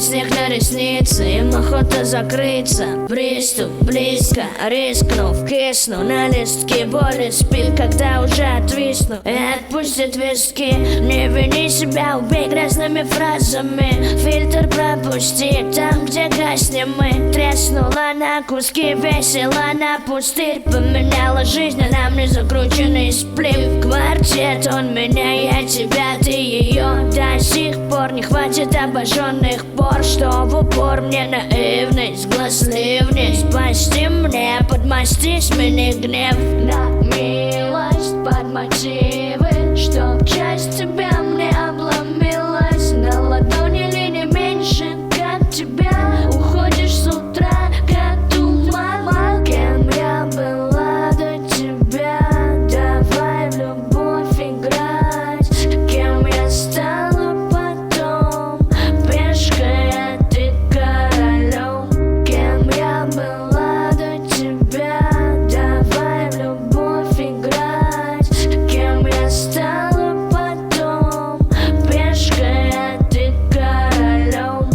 снег на ресницы, им охота закрыться. Приступ близко, рискнув, кисну на листке. Боли спит, когда уже отвисну, и отпустит виски. Не вини себя, убей грязными фразами. Фильтр пропусти, там, где гаснем мы. Треснула на куски, весело на пустырь. Поменяла жизнь, а нам не закрученный сплив. Квартет, он меня, я тебя, ты ее. До сих пор не хватит обожженных пор, что в упор мне наивность, глазливней. Спасти мне, подмасти, смени гнев на милость, под мотивы, чтоб часть тебя мне обломилась. На ладони ли не меньше, как тебя. Уходишь с утра, как туман. Кем я была до тебя? Давай в любовь играть. Кем я стала потом? Пешкой, а ты королем. Кем я была до тебя? Давай в любовь играть. Кем я стала потом? Пешкой, а ты королем.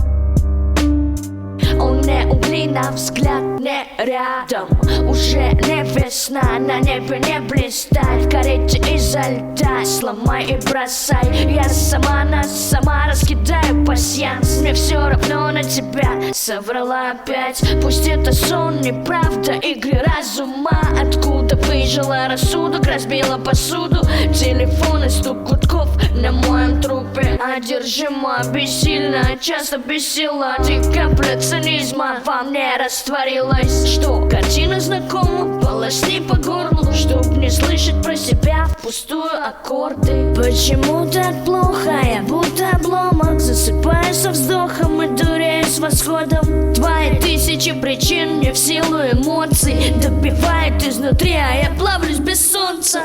Он не угли, на взгляд не рядом. Уже не весна, на небе не блистает. В карете изо льда сломай и бросай. Я сама нас сама раскидаю пасьянс. Мне все равно на тебя, соврала опять. Пусть это сон, неправда, игры разума. Откуда выжила рассудок, разбила посуду. Телефон и стук гудков на моем трупе. Одержима, бессильна, часто бесила. Ты капля цинизма во мне растворилась. Что, картина знакома? Полосни по горлу, чтоб не слышать про себя впустую аккорды. Почему так плохо? Я будто обломок. Засыпаю со вздохом и дурею с восходом. Твои тысячи причин не в силу эмоций добивает изнутри, а я плавлюсь без солнца.